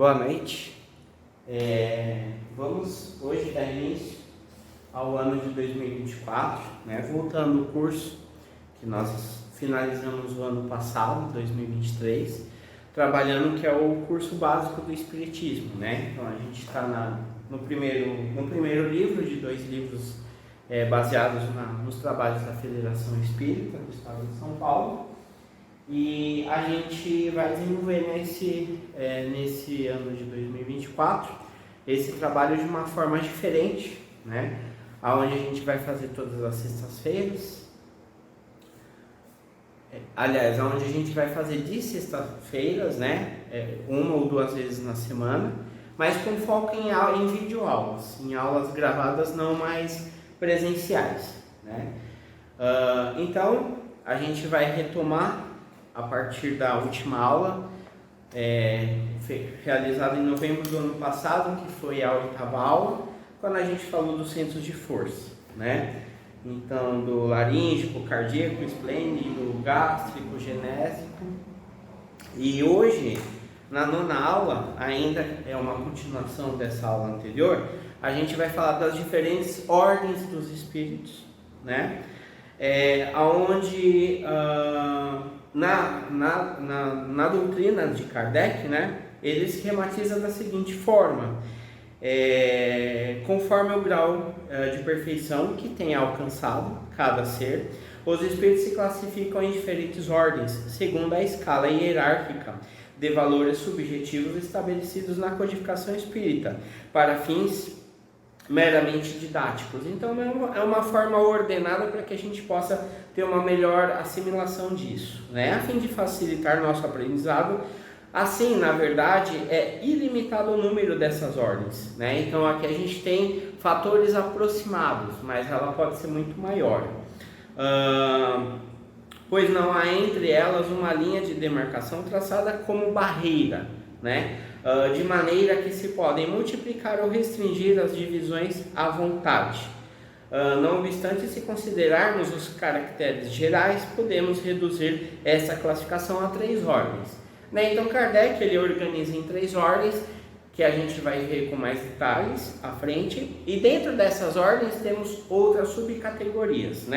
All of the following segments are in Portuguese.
Boa noite. Vamos hoje dar início ao ano de 2024, voltando o curso que nós finalizamos o ano passado, 2023, trabalhando que é o curso básico do Espiritismo, Então a gente está no primeiro livro de 2 livros baseados nos trabalhos da Federação Espírita do Estado de São Paulo. E a gente vai desenvolver nesse ano de 2024 esse trabalho de uma forma diferente, onde a gente vai fazer todas as sextas-feiras. Onde a gente vai fazer de sexta-feiras, uma ou 2 vezes na semana, mas com foco em videoaulas, em aulas gravadas não mais presenciais, Então, a gente vai retomar a partir da última aula, realizada em novembro do ano passado, que foi a 8ª aula, quando a gente falou dos centros de força, Então, do laríngeo, cardíaco, esplênido, gástrico, genésico. E hoje, na 9ª aula, ainda é uma continuação dessa aula anterior, a gente vai falar das diferentes ordens dos espíritos, onde na doutrina de Kardec, ele esquematiza da seguinte forma: conforme o grau de perfeição que tem alcançado cada ser, os espíritos se classificam em diferentes ordens, segundo a escala hierárquica de valores subjetivos estabelecidos na codificação espírita, para fins meramente didáticos. Então é uma forma ordenada para que a gente possa ter uma melhor assimilação disso, a fim de facilitar nosso aprendizado. Assim, na verdade, é ilimitado o número dessas ordens, Então aqui a gente tem fatores aproximados, mas ela pode ser muito maior, pois não há entre elas uma linha de demarcação traçada como barreira, de maneira que se podem multiplicar ou restringir as divisões à vontade. Não obstante, se considerarmos os caracteres gerais, podemos reduzir essa classificação a 3 ordens. Então Kardec ele organiza em 3 ordens, que a gente vai ver com mais detalhes à frente, e dentro dessas ordens temos outras subcategorias,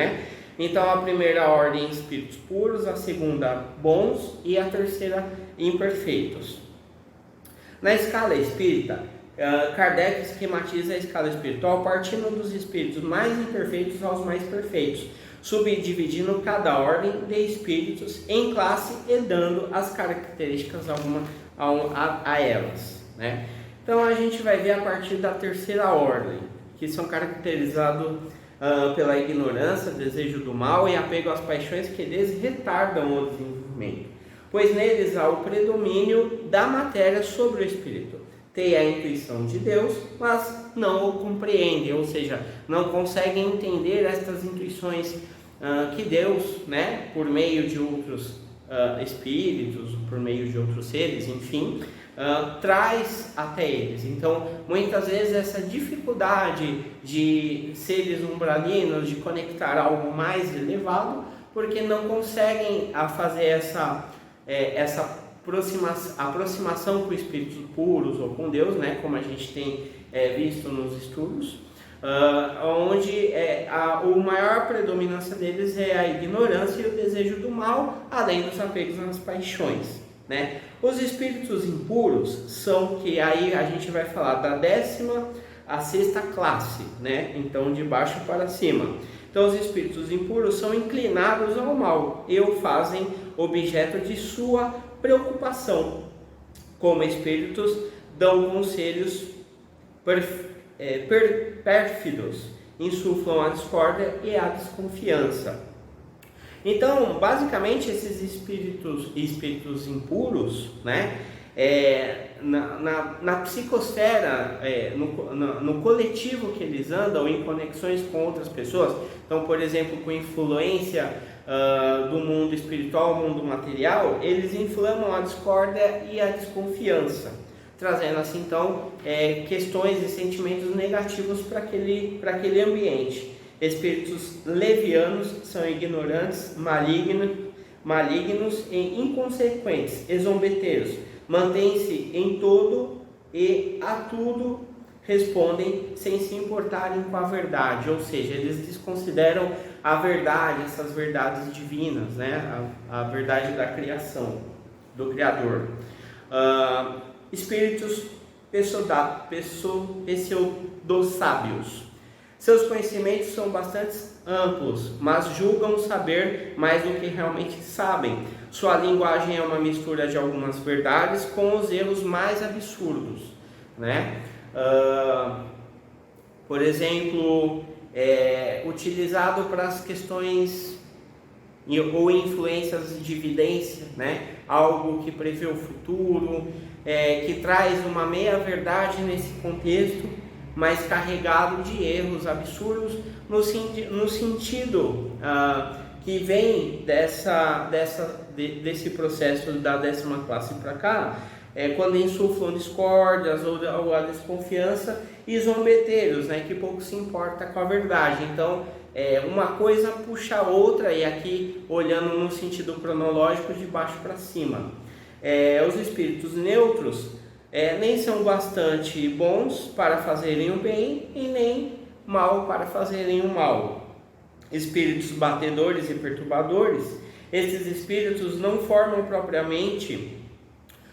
Então a primeira ordem, espíritos puros, a segunda, bons, e a terceira, imperfeitos. Na escala espírita, Kardec esquematiza a escala espiritual partindo dos espíritos mais imperfeitos aos mais perfeitos, subdividindo cada ordem de espíritos em classe e dando as características a elas, Então a gente vai ver a partir da terceira ordem, que são caracterizados pela ignorância, desejo do mal e apego às paixões que eles retardam o desenvolvimento, pois neles há o predomínio da matéria sobre o espírito. Tem a intuição de Deus, mas não o compreendem, ou seja, não conseguem entender estas intuições que Deus, por meio de outros espíritos, por meio de outros seres, enfim, traz até eles. Então, muitas vezes essa dificuldade de seres umbralinos de conectar algo mais elevado, porque não conseguem fazer essa aproximação com espíritos puros ou com Deus, como a gente tem visto nos estudos, onde a maior predominância deles é a ignorância e o desejo do mal, além dos apegos nas paixões, Os espíritos impuros são, que aí a gente vai falar da 10ª à 6ª classe, Então de baixo para cima. Então os espíritos impuros são inclinados ao mal e o fazem objeto de sua preocupação. Como espíritos, dão conselhos pérfidos, insuflam a discórdia e a desconfiança. Então, basicamente, esses espíritos impuros, na psicosfera, no coletivo que eles andam, em conexões com outras pessoas, então, por exemplo, com influência do mundo espiritual, mundo material, eles inflamam a discórdia e a desconfiança, trazendo assim então questões e sentimentos negativos para aquele ambiente. Espíritos levianos são ignorantes, malignos e inconsequentes, e zombeteiros, mantêm-se em todo e a tudo respondem sem se importarem com a verdade, ou seja, eles desconsideram a verdade, essas verdades divinas, né? A verdade da criação, do Criador. Espíritos pseudo-sábios. Seus conhecimentos são bastante amplos, mas julgam saber mais do que realmente sabem. Sua linguagem é uma mistura de algumas verdades com os erros mais absurdos, né? Por exemplo, utilizado para as questões ou influências de evidência, né? Algo que prevê o futuro, que traz uma meia-verdade nesse contexto, mas carregado de erros absurdos no sentido que vem desse processo da 10ª classe para cá, quando insuflam discórdias ou a desconfiança, e zombeteiros, né, que pouco se importa com a verdade. Então, uma coisa puxa a outra, e aqui olhando no sentido cronológico de baixo para cima. Os espíritos neutros nem são bastante bons para fazerem o bem e nem mal para fazerem o mal. Espíritos batedores e perturbadores, esses espíritos não formam propriamente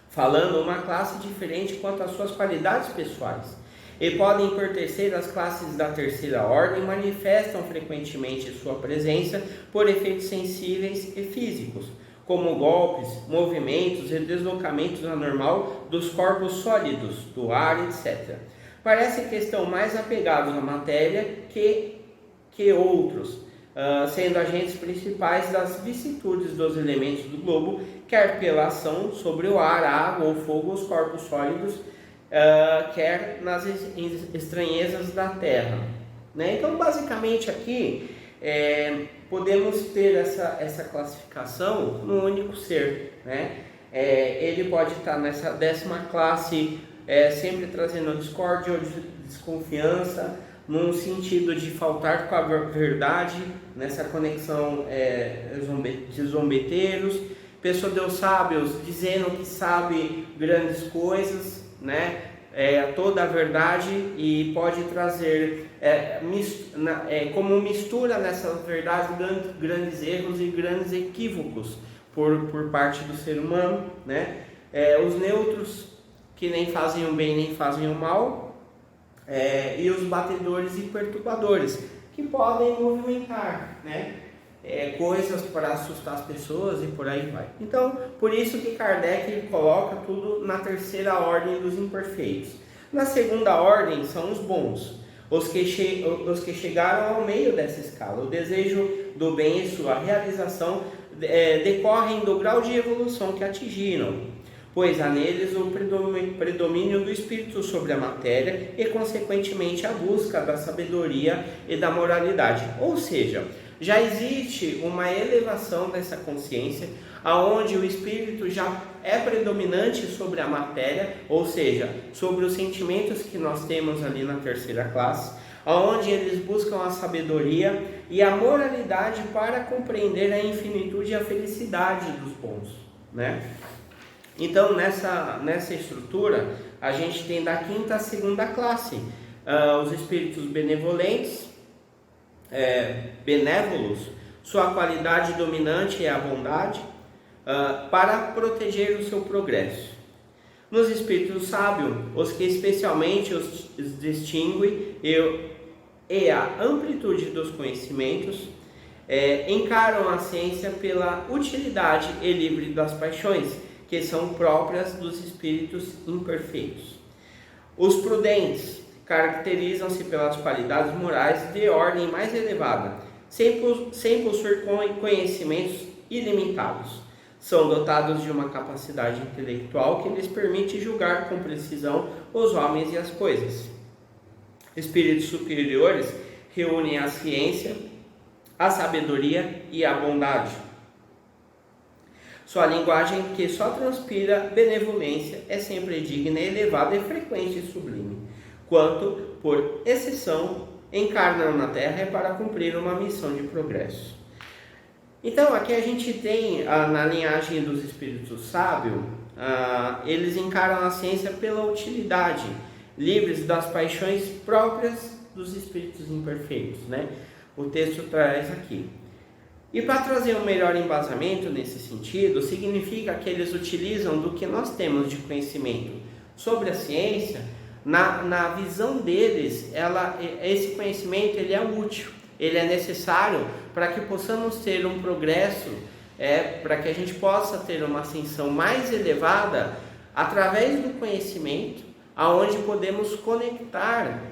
falando uma classe diferente quanto às suas qualidades pessoais, e podem pertencer às classes da 3ª ordem, manifestam frequentemente sua presença por efeitos sensíveis e físicos, como golpes, movimentos e deslocamentos anormal dos corpos sólidos, do ar, etc. Parece que estão mais apegados à matéria que outros, sendo agentes principais das vicissitudes dos elementos do globo, quer pela ação sobre o ar, a água ou fogo, os corpos sólidos, quer nas estranhezas da terra, né? Então, basicamente aqui podemos ter essa classificação no único ser, né? Ele pode estar nessa 10ª classe, sempre trazendo discórdia ou desconfiança, num sentido de faltar com a verdade, nessa conexão de zombeteiros, pseudo-sábios dizendo que sabe grandes coisas, né? Toda a verdade, e pode trazer como mistura nessas verdades grandes erros e grandes equívocos por parte do ser humano, né? Os neutros, que nem fazem o bem nem fazem o mal, e os batedores e perturbadores, que podem movimentar, né? Coisas para assustar as pessoas e por aí vai. Então, por isso que Kardec coloca tudo na 3ª ordem dos imperfeitos. Na 2ª ordem são os bons, os que chegaram ao meio dessa escala. O desejo do bem e sua realização decorrem do grau de evolução que atingiram, pois há neles o predomínio do espírito sobre a matéria e, consequentemente, a busca da sabedoria e da moralidade. Ou seja, já existe uma elevação dessa consciência, aonde o espírito já é predominante sobre a matéria, ou seja, sobre os sentimentos que nós temos ali na 3ª classe, aonde eles buscam a sabedoria e a moralidade para compreender a infinitude e a felicidade dos bons, né? Então, nessa estrutura, a gente tem da 5ª à 2ª classe, os espíritos benevolentes, benévolos, sua qualidade dominante é a bondade, para proteger o seu progresso. Nos espíritos sábios, os que especialmente os distinguem e a amplitude dos conhecimentos, encaram a ciência pela utilidade e livre das paixões, que são próprias dos espíritos imperfeitos. Os prudentes caracterizam-se pelas qualidades morais de ordem mais elevada, sem possuir conhecimentos ilimitados. São dotados de uma capacidade intelectual que lhes permite julgar com precisão os homens e as coisas. Espíritos superiores reúnem a ciência, a sabedoria e a bondade. Sua linguagem, que só transpira benevolência, é sempre digna, elevada e frequente e sublime. Quanto, por exceção, encarnam na Terra para cumprir uma missão de progresso. Então, aqui a gente tem, na linhagem dos espíritos sábios, eles encaram a ciência pela utilidade, livres das paixões próprias dos espíritos imperfeitos, né? O texto traz aqui. E para trazer um melhor embasamento nesse sentido, significa que eles utilizam do que nós temos de conhecimento sobre a ciência. Na visão deles, esse conhecimento ele é útil, ele é necessário para que possamos ter um progresso, para que a gente possa ter uma ascensão mais elevada através do conhecimento, aonde podemos conectar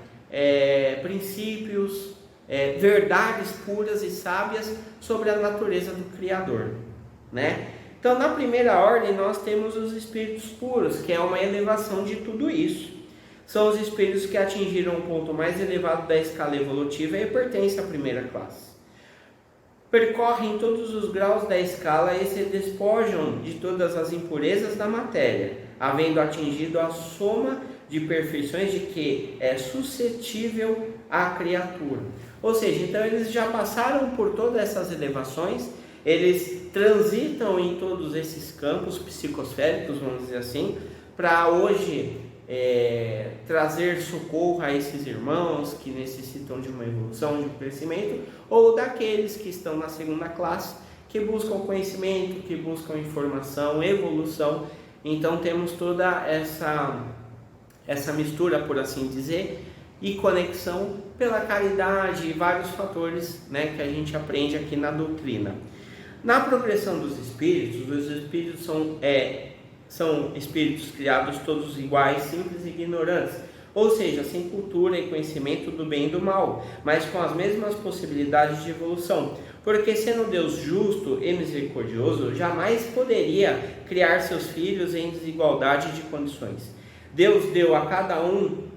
princípios, verdades puras e sábias sobre a natureza do Criador, né? Então, na primeira ordem, nós temos os espíritos puros, que é uma elevação de tudo isso. São os espíritos que atingiram o ponto mais elevado da escala evolutiva e pertencem à primeira classe. Percorrem todos os graus da escala e se despojam de todas as impurezas da matéria, havendo atingido a soma de perfeições de que é suscetível a criatura. Ou seja, então eles já passaram por todas essas elevações, eles transitam em todos esses campos psicosféricos, vamos dizer assim, para hoje trazer socorro a esses irmãos que necessitam de uma evolução, de um crescimento, ou daqueles que estão na segunda classe, que buscam conhecimento, que buscam informação, evolução. Então temos toda essa mistura, por assim dizer, e conexão pela caridade e vários fatores, né, que a gente aprende aqui na doutrina. Na progressão dos espíritos, os espíritos são espíritos criados todos iguais, simples e ignorantes, ou seja, sem cultura e conhecimento do bem e do mal, mas com as mesmas possibilidades de evolução, porque sendo Deus justo e misericordioso, jamais poderia criar seus filhos em desigualdade de condições. Deus deu a cada um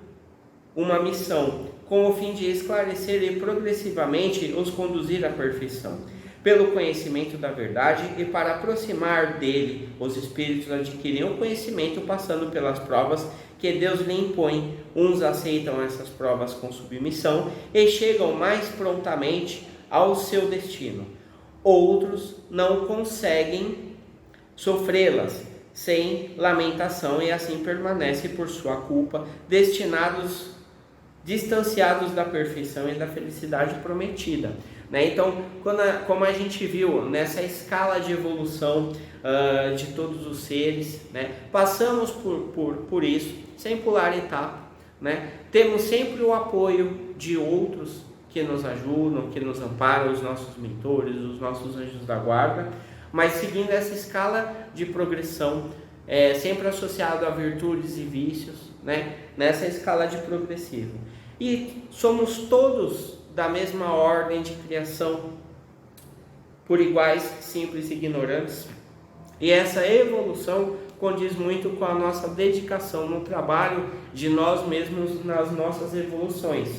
uma missão, com o fim de esclarecer e progressivamente os conduzir à perfeição, pelo conhecimento da verdade, e para aproximar dele, os espíritos adquiriam conhecimento passando pelas provas que Deus lhe impõe. Uns aceitam essas provas com submissão e chegam mais prontamente ao seu destino. Outros não conseguem sofrê-las sem lamentação e assim permanecem por sua culpa, distanciados da perfeição e da felicidade prometida. Então, como a gente viu nessa escala de evolução de todos os seres, passamos por isso, sem pular etapa, temos sempre o apoio de outros que nos ajudam, que nos amparam, os nossos mentores, os nossos anjos da guarda, mas seguindo essa escala de progressão, sempre associado a virtudes e vícios, nessa escala de progressivo. E somos todos da mesma ordem de criação, por iguais, simples e ignorantes. E essa evolução condiz muito com a nossa dedicação no trabalho de nós mesmos nas nossas evoluções.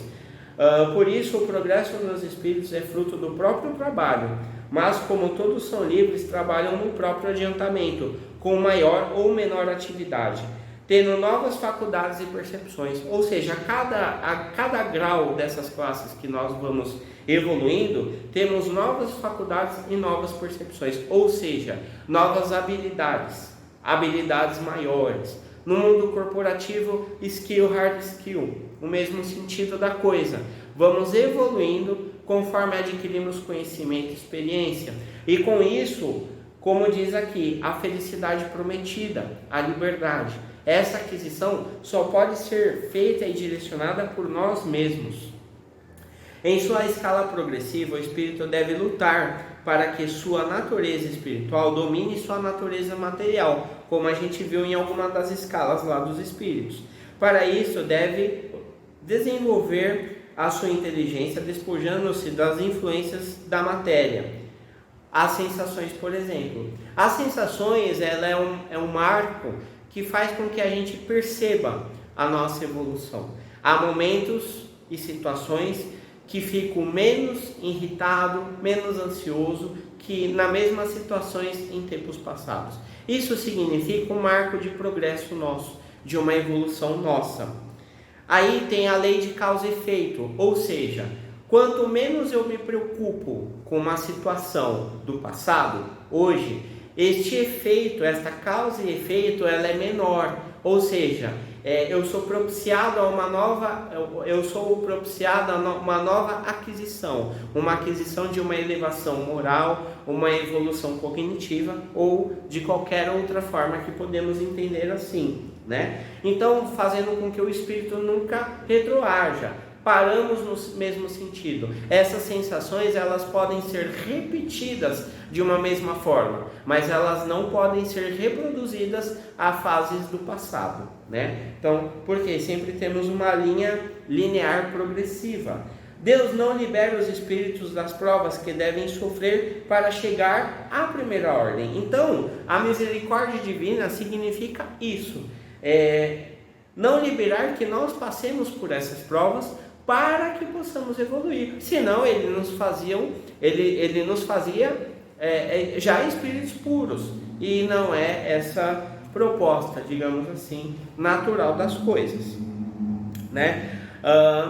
Por isso, o progresso dos espíritos é fruto do próprio trabalho, mas como todos são livres, trabalham no próprio adiantamento, com maior ou menor atividade, tendo novas faculdades e percepções. Ou seja, a cada grau dessas classes que nós vamos evoluindo, temos novas faculdades e novas percepções, ou seja, novas habilidades maiores. No mundo corporativo, skill, hard skill, o mesmo sentido da coisa. Vamos evoluindo conforme adquirimos conhecimento e experiência. E com isso, como diz aqui, a felicidade prometida, a liberdade. Essa aquisição só pode ser feita e direcionada por nós mesmos. Em sua escala progressiva, o espírito deve lutar para que sua natureza espiritual domine sua natureza material, como a gente viu em alguma das escalas lá dos espíritos. Para isso, deve desenvolver a sua inteligência, despojando-se das influências da matéria. As sensações, por exemplo. As sensações, ela é um marco que faz com que a gente perceba a nossa evolução. Há momentos e situações que fico menos irritado, menos ansioso que nas mesmas situações em tempos passados. Isso significa um marco de progresso nosso, de uma evolução nossa. Aí tem a lei de causa e efeito, ou seja, quanto menos eu me preocupo com uma situação do passado, hoje, este efeito, esta causa e efeito, ela é menor, ou seja, eu sou propiciado a uma nova aquisição, uma aquisição de uma elevação moral, uma evolução cognitiva ou de qualquer outra forma que podemos entender assim, né? Então, fazendo com que o espírito nunca retroaja. Paramos no mesmo sentido. Essas sensações, elas podem ser repetidas de uma mesma forma, mas elas não podem ser reproduzidas a fases do passado, né? Então, porque sempre temos uma linha linear progressiva. Deus não libera os espíritos das provas que devem sofrer para chegar à primeira ordem. Então, a misericórdia divina significa isso. Não liberar que nós passemos por essas provas para que possamos evoluir. Senão ele nos fazia já espíritos puros. E não é essa proposta, digamos assim, natural das coisas, né?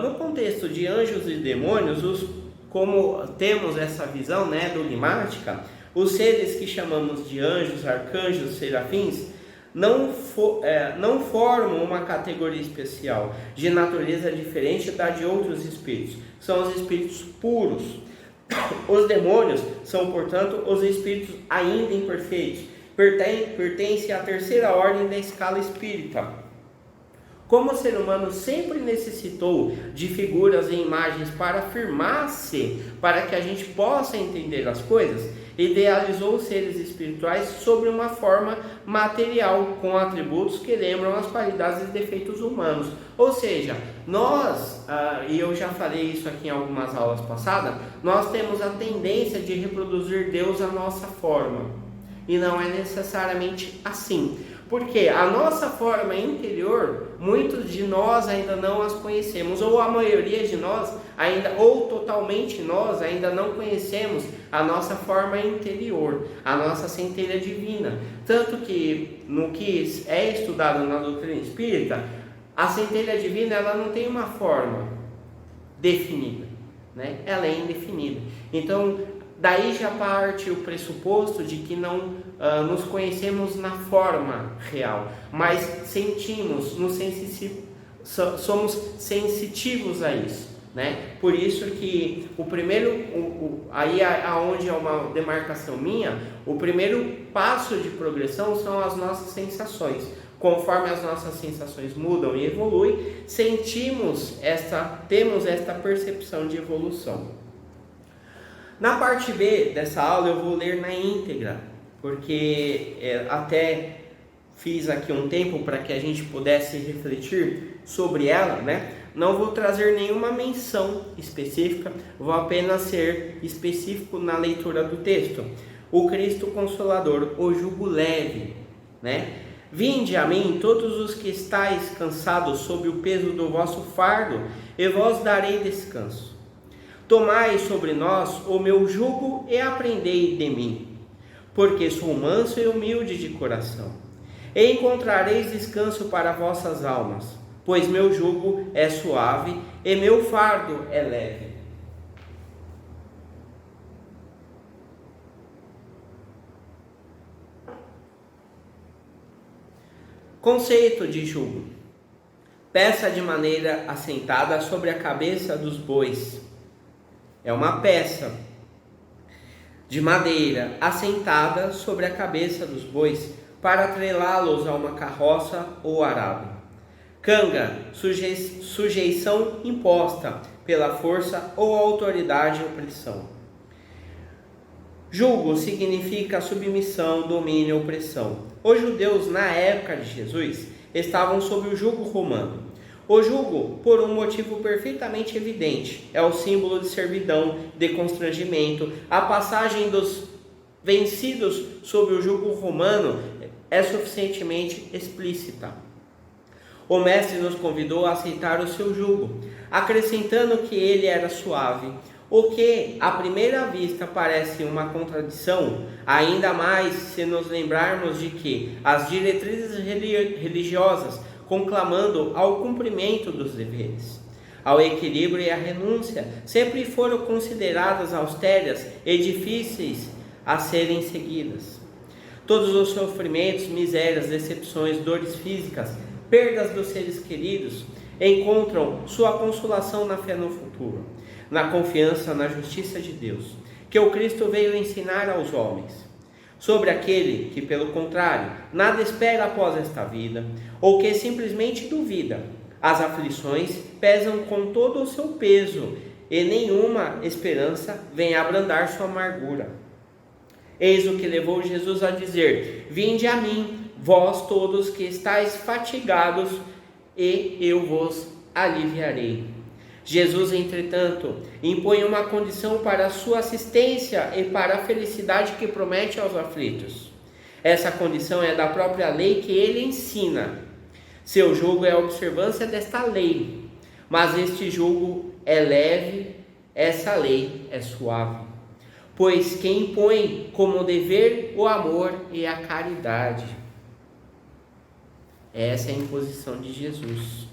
No contexto de anjos e demônios, como temos essa visão, né, dogmática, os seres que chamamos de anjos, arcanjos, serafins, não formam uma categoria especial de natureza diferente da de outros espíritos. São os espíritos puros. Os demônios são, portanto, os espíritos ainda imperfeitos. Pertencem à terceira ordem da escala espírita. Como o ser humano sempre necessitou de figuras e imagens para afirmar-se, para que a gente possa entender as coisas, idealizou os seres espirituais sobre uma forma material, com atributos que lembram as qualidades e defeitos humanos. Ou seja, nós, e eu já falei isso aqui em algumas aulas passadas, nós temos a tendência de reproduzir Deus à nossa forma, e não é necessariamente assim. Porque a nossa forma interior, muitos de nós ainda não as conhecemos, ou a maioria de nós ainda, ou totalmente nós ainda não conhecemos a nossa forma interior, a nossa centelha divina. Tanto que no que é estudado na doutrina espírita, a centelha divina, ela não tem uma forma definida, né? Ela é indefinida. Então, daí já parte o pressuposto de que não nos conhecemos na forma real, mas sentimos, somos sensitivos a isso, né? Por isso que o primeiro, aí aonde é uma demarcação minha, o primeiro passo de progressão são as nossas sensações. Conforme as nossas sensações mudam e evoluem, temos esta percepção de evolução. Na parte B dessa aula eu vou ler na íntegra, porque até fiz aqui um tempo para que a gente pudesse refletir sobre ela, né? Não vou trazer nenhuma menção específica, vou apenas ser específico na leitura do texto. O Cristo Consolador, o jugo leve, né? Vinde a mim todos os que estáis cansados sob o peso do vosso fardo, e vos darei descanso. Tomai sobre nós o meu jugo e aprendei de mim, porque sou manso e humilde de coração, e encontrareis descanso para vossas almas, pois meu jugo é suave e meu fardo é leve. Conceito de jugo: peça de maneira assentada sobre a cabeça dos bois. É uma peça de madeira assentada sobre a cabeça dos bois para atrelá-los a uma carroça ou arado. Canga, sujeição imposta pela força ou autoridade e opressão. Jugo significa submissão, domínio e opressão. Os judeus na época de Jesus estavam sob o jugo romano. O jugo, por um motivo perfeitamente evidente, é o símbolo de servidão, de constrangimento. A passagem dos vencidos sob o jugo romano é suficientemente explícita. O mestre nos convidou a aceitar o seu jugo, acrescentando que ele era suave, o que à primeira vista parece uma contradição, ainda mais se nos lembrarmos de que as diretrizes religiosas conclamando ao cumprimento dos deveres, ao equilíbrio e à renúncia, sempre foram consideradas austeras e difíceis a serem seguidas. Todos os sofrimentos, misérias, decepções, dores físicas, perdas dos seres queridos, encontram sua consolação na fé no futuro, na confiança na justiça de Deus, que o Cristo veio ensinar aos homens. Sobre aquele que, pelo contrário, nada espera após esta vida, ou que simplesmente duvida, as aflições pesam com todo o seu peso, e nenhuma esperança vem abrandar sua amargura. Eis o que levou Jesus a dizer: vinde a mim, vós todos que estáis fatigados, e eu vos aliviarei. Jesus, entretanto, impõe uma condição para a sua assistência e para a felicidade que promete aos aflitos. Essa condição é da própria lei que ele ensina. Seu jugo é a observância desta lei, mas este jugo é leve, essa lei é suave. Pois quem impõe como dever o amor e a caridade. Essa é a imposição de Jesus.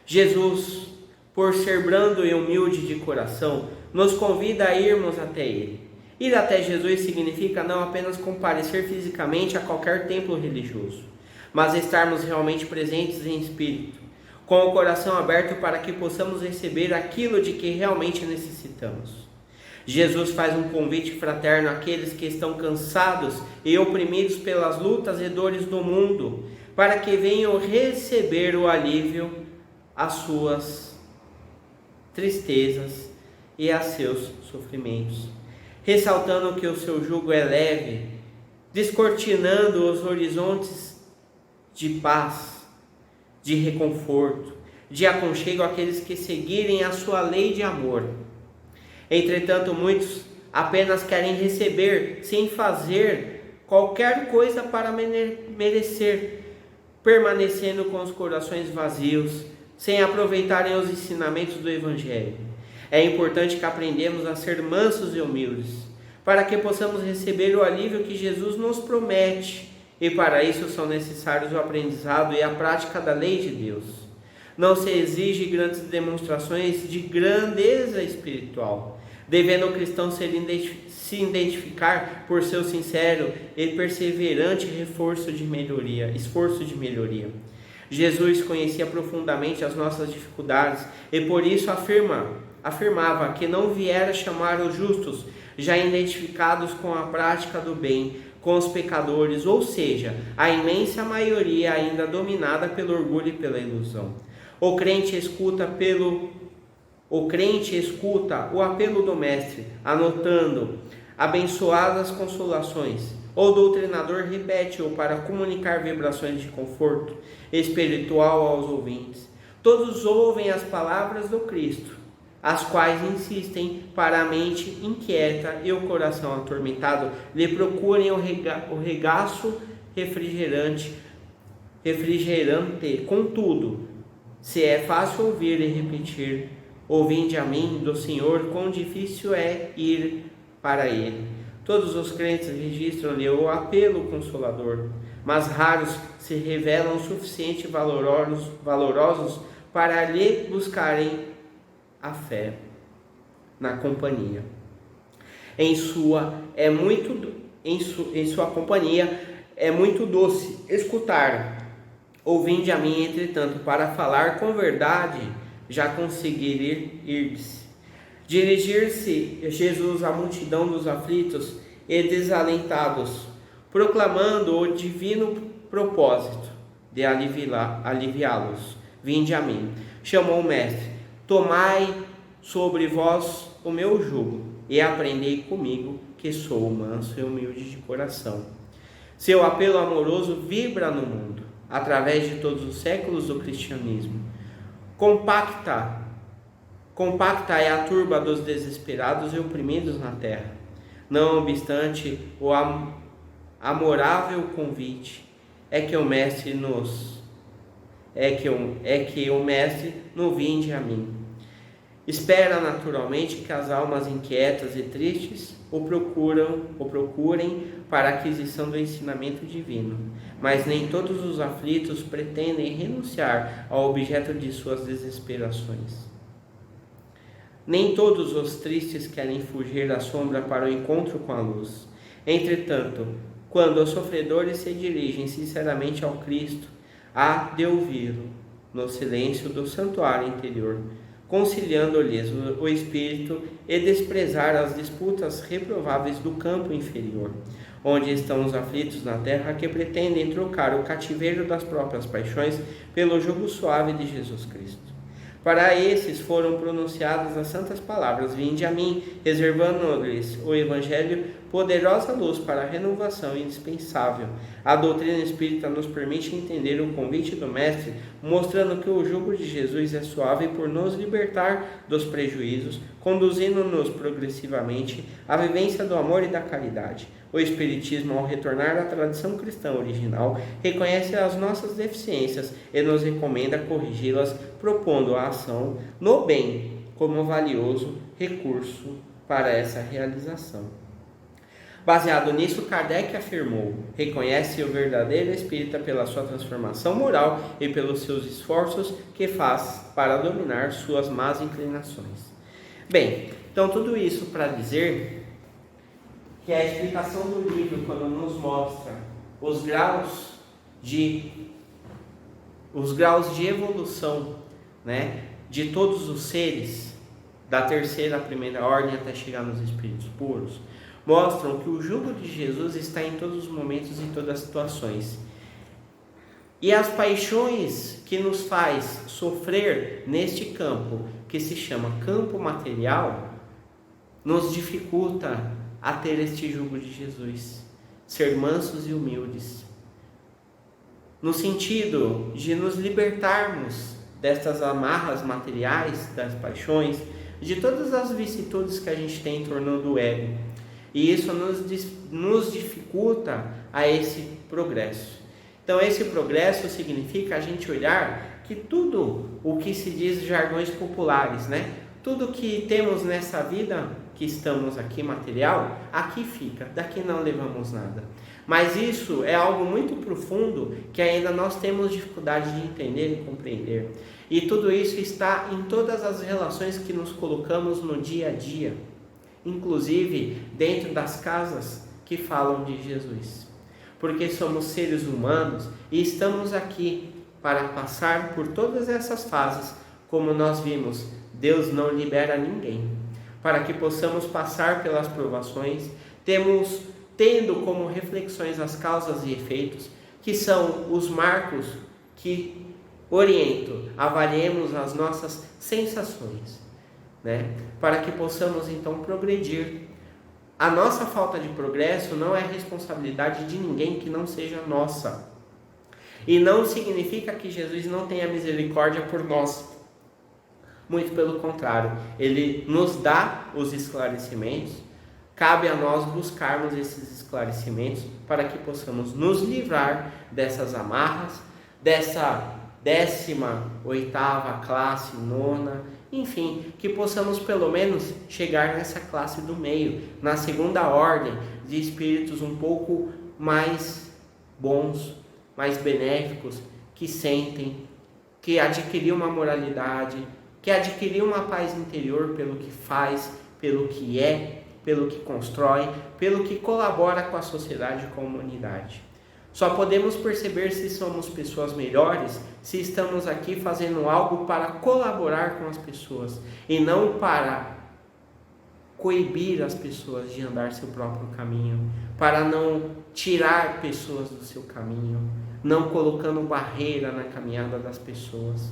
Jesus, por ser brando e humilde de coração, nos convida a irmos até Ele. Ir até Jesus significa não apenas comparecer fisicamente a qualquer templo religioso, mas estarmos realmente presentes em espírito, com o coração aberto para que possamos receber aquilo de que realmente necessitamos. Jesus faz um convite fraterno àqueles que estão cansados e oprimidos pelas lutas e dores do mundo, para que venham receber o alívio às suas tristezas e a seus sofrimentos, ressaltando que o seu jugo é leve, descortinando os horizontes de paz, de reconforto, de aconchego àqueles que seguirem a sua lei de amor. Entretanto, muitos apenas querem receber sem fazer qualquer coisa para merecer, permanecendo com os corações vazios, sem aproveitarem os ensinamentos do Evangelho. É importante que aprendamos a ser mansos e humildes, para que possamos receber o alívio que Jesus nos promete, e para isso são necessários o aprendizado e a prática da lei de Deus. Não se exige grandes demonstrações de grandeza espiritual, devendo o cristão se identificar por seu sincero e perseverante esforço de melhoria. Jesus conhecia profundamente as nossas dificuldades e por isso afirmava que não viera chamar os justos, já identificados com a prática do bem, com os pecadores, ou seja, a imensa maioria ainda dominada pelo orgulho e pela ilusão. O crente escuta o apelo do mestre, anotando abençoadas consolações. O doutrinador repete-o para comunicar vibrações de conforto espiritual aos ouvintes. Todos ouvem as palavras do Cristo, as quais insistem para a mente inquieta e o coração atormentado lhe procurem o regaço refrigerante. Contudo, se é fácil ouvir e repetir: ouvinde a mim do Senhor, quão difícil é ir para Ele. Todos os crentes registram-lhe o apelo consolador, mas raros se revelam suficientemente valorosos para lhe buscarem a fé na companhia. Em sua companhia é muito doce escutar: ouvinde a mim, entretanto, para falar com verdade, já conseguir ir-se. Dirigir-se Jesus à multidão dos aflitos e desalentados, proclamando o divino propósito de aliviá-los. Vinde a mim, chamou o mestre: tomai sobre vós o meu jugo e aprendei comigo, que sou manso e humilde de coração. Seu apelo amoroso vibra no mundo, através de todos os séculos do cristianismo. Compacta é a turba dos desesperados e oprimidos na terra. Não obstante o amorável convite, é que o mestre no vinde a mim. Espera naturalmente que as almas inquietas e tristes o procurem para a aquisição do ensinamento divino, mas nem todos os aflitos pretendem renunciar ao objeto de suas desesperações. Nem todos os tristes querem fugir da sombra para o encontro com a luz. Entretanto, quando os sofredores se dirigem sinceramente ao Cristo, há de ouvi-lo no silêncio do santuário interior, conciliando-lhes o espírito e desprezar as disputas reprováveis do campo inferior, onde estão os aflitos na terra que pretendem trocar o cativeiro das próprias paixões pelo jugo suave de Jesus Cristo. Para esses foram pronunciadas as santas palavras: vinde a mim, reservando-lhes o Evangelho poderosa luz para a renovação indispensável. A doutrina espírita nos permite entender o convite do Mestre, mostrando que o jugo de Jesus é suave por nos libertar dos prejuízos, conduzindo-nos progressivamente à vivência do amor e da caridade. O Espiritismo, ao retornar à tradição cristã original, reconhece as nossas deficiências e nos recomenda corrigi-las, propondo a ação no bem como valioso recurso para essa realização. Baseado nisso, Kardec afirmou: reconhece o verdadeiro espírita pela sua transformação moral e pelos seus esforços que faz para dominar suas más inclinações. Bem, então tudo isso para dizer que a explicação do livro, quando nos mostra os graus de evolução, né, de todos os seres, da terceira à primeira ordem até chegar nos espíritos puros, mostram que o jugo de Jesus está em todos os momentos e em todas as situações. E as paixões que nos faz sofrer neste campo, que se chama campo material, nos dificulta a ter este jugo de Jesus, ser mansos e humildes, no sentido de nos libertarmos destas amarras materiais, das paixões, de todas as vicissitudes que a gente tem em torno do ego. E isso nos dificulta a esse progresso. Então esse progresso significa a gente olhar que tudo o que se diz jargões populares, né? Tudo que temos nessa vida que estamos aqui material, aqui fica, daqui não levamos nada. Mas isso é algo muito profundo que ainda nós temos dificuldade de entender e compreender. E tudo isso está em todas as relações que nos colocamos no dia a dia, inclusive dentro das casas que falam de Jesus. Porque somos seres humanos e estamos aqui para passar por todas essas fases, como nós vimos. Deus não libera ninguém. Para que possamos passar pelas provações, tendo como reflexões as causas e efeitos, que são os marcos que orientam, avaliemos as nossas sensações, né? Para que possamos então progredir. A nossa falta de progresso não é responsabilidade de ninguém que não seja nossa. E não significa que Jesus não tenha misericórdia por nós. Muito pelo contrário, Ele nos dá os esclarecimentos, cabe a nós buscarmos esses esclarecimentos para que possamos nos livrar dessas amarras, dessa 18ª classe, 9ª, enfim, que possamos pelo menos chegar nessa classe do meio, na segunda ordem de espíritos um pouco mais bons, mais benéficos, que sentem, que adquiriu uma moralidade, que adquiriu uma paz interior pelo que faz, pelo que é, pelo que constrói, pelo que colabora com a sociedade e com a humanidade. Só podemos perceber se somos pessoas melhores se estamos aqui fazendo algo para colaborar com as pessoas e não para coibir as pessoas de andar seu próprio caminho, para não tirar pessoas do seu caminho, não colocando barreira na caminhada das pessoas,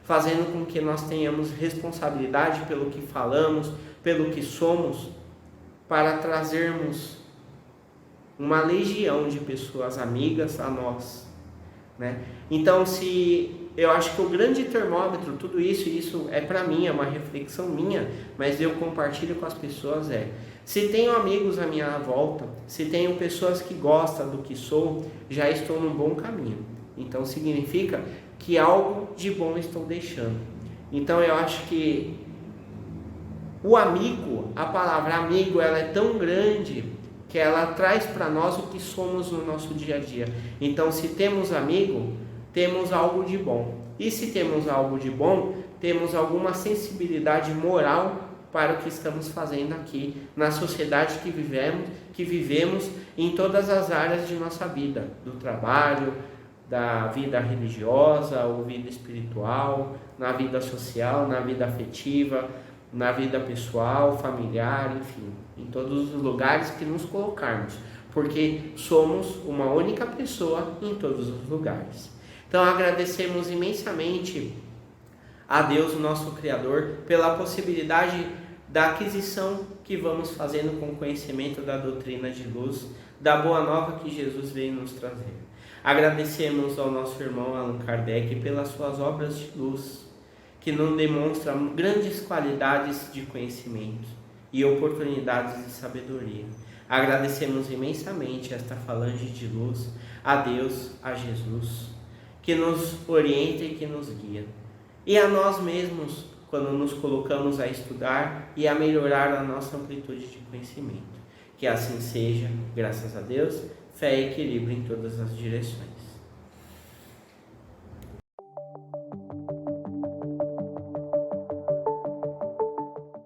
fazendo com que nós tenhamos responsabilidade pelo que falamos, pelo que somos, para trazermos uma legião de pessoas amigas a nós, né? Então, eu acho que o grande termômetro, tudo isso é para mim, é uma reflexão minha, mas eu compartilho com as pessoas, se tenho amigos à minha volta, se tenho pessoas que gostam do que sou, já estou num bom caminho. Então significa que algo de bom estou deixando. Então eu acho que o amigo, a palavra amigo, ela é tão grande que ela traz para nós o que somos no nosso dia a dia. Então, se temos amigo, temos algo de bom. E se temos algo de bom, temos alguma sensibilidade moral para o que estamos fazendo aqui na sociedade que vivemos em todas as áreas de nossa vida, do trabalho, da vida religiosa ou vida espiritual, na vida social, na vida afetiva, na vida pessoal, familiar, enfim, em todos os lugares que nos colocarmos, porque somos uma única pessoa em todos os lugares. Então agradecemos imensamente a Deus, o nosso Criador, pela possibilidade da aquisição que vamos fazendo com o conhecimento da doutrina de luz, da boa nova que Jesus veio nos trazer. Agradecemos ao nosso irmão Allan Kardec pelas suas obras de luz, que nos demonstram grandes qualidades de conhecimento e oportunidades de sabedoria. Agradecemos imensamente esta falange de luz, a Deus, a Jesus, que nos orienta e que nos guia. E a nós mesmos, quando nos colocamos a estudar e a melhorar a nossa amplitude de conhecimento. Que assim seja, graças a Deus, fé e equilíbrio em todas as direções.